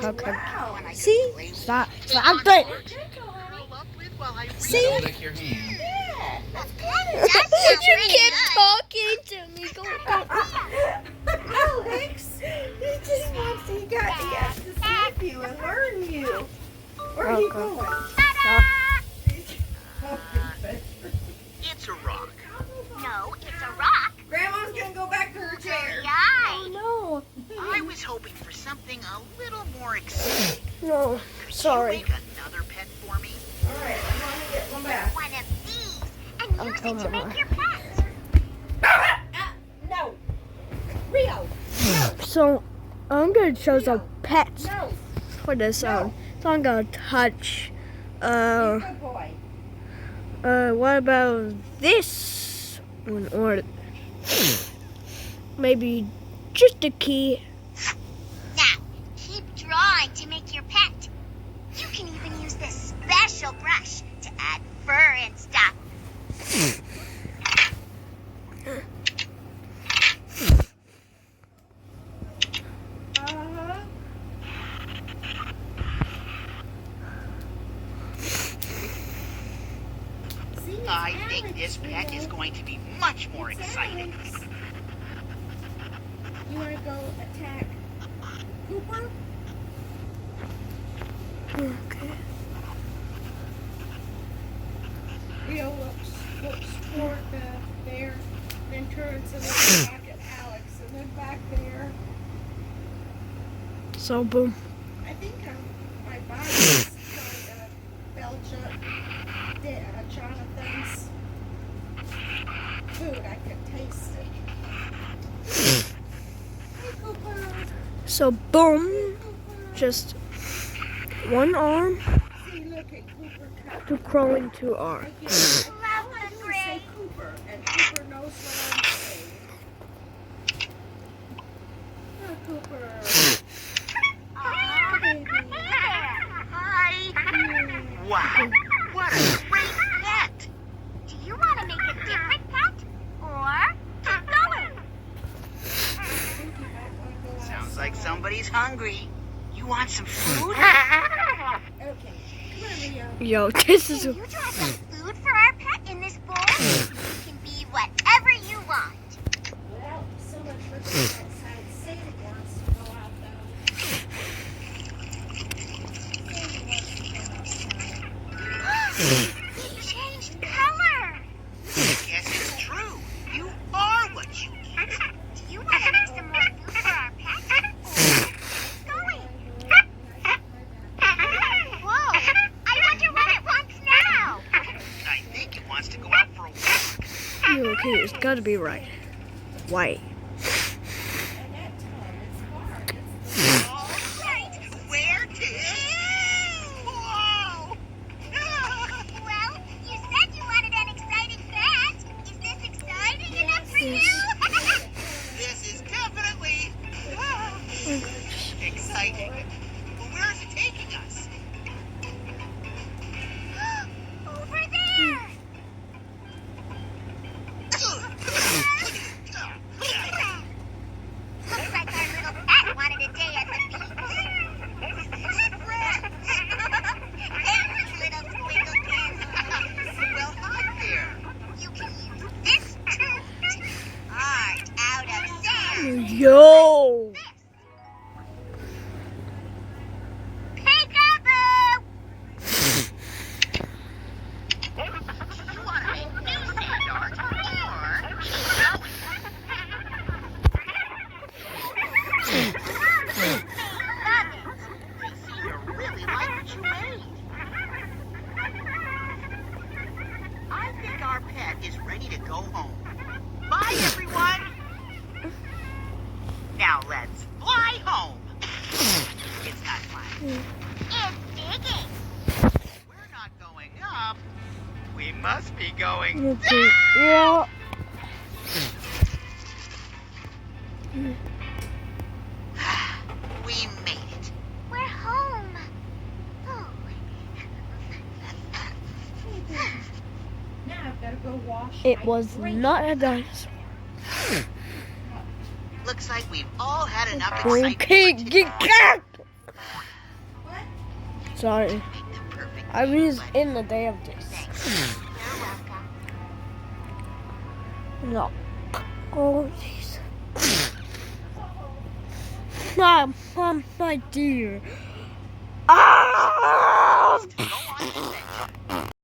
Okay. Wow. See? Stop it. See? Lick your hand. Yeah, that's good. You keep talking to me. Go. Alex, he just wants to, he has to sniff you and learn you. Where are you Okay. going? It's a rock. No, it's a rock. Grandma's gonna go back to her chair. Yay. No. I was hoping for something a little more exciting. No. Sorry. Could you make another pet for me? All right, I'm gonna get one back. One of these, and use it to make your pet. No. Rio. So I'm gonna choose a pet No. for this one. So I'm gonna touch. Good boy. What about this one, or maybe just a key? Now, keep drawing to make your pet. You can even use this special brush to add fur and stuff. Uh-huh. See, I think this pet is going to be much more exciting. You want to go attack Cooper? Okay. Rio looks toward there, then turns and then back at Alex, and then back there. So boom. I think my body is trying to belch up Jonathan's food. I could taste it. Hey, Cooper. So boom. Just one arm See, look at Cooper. to crawl into arm. I say Cooper, and Cooper knows what I'm saying. Oh, Cooper. Baby. Hi. Wow, what a great pet! Do you want to make a different pet? Or keep going? Sounds like somebody's hungry. You want some food? Okay, come on, Rio. Yo, this is Can you draw some food for our pet in this bowl? You can be whatever you want. Well, so much for being outside. Sadie wants to go out, though. Sadie wants to go outside. You changed color. Guess it's true. You are what you eat. Do you want to make some more food for our pet? Or keep going? Whoa! I wonder what it wants now. I think it wants to go out for a walk. okay. It's gotta be right. White. And that time, it's hard. It's All right, where to? Whoa! Well, you said you wanted an exciting pet. Is this exciting enough for you? This is definitely exciting. Well, where is it taking us? Over there. Looks like our little pet wanted a day at the beach. Thanks, little squigglekins. Well, hi there. You can use this too. Art out of sand. Yo. Peekaboo! You want to make new sand art or keep going? They seem to really like what you made. I think our pet is ready to go home. Bye, everyone. Now let's fly home. It's not flying. It's digging. We're not going up. We must be going Okay. Yeah. We made it. We're home. Oh. now I've got to go wash It my was drink. not a dinosaur. Looks like we've all had enough Okay, excitement. get out. Sorry. Make the perfect I peanut was butter. in the day of this. Thanks. You're welcome. No. Oh, jeez. My dear. Ah! Go on an adventure.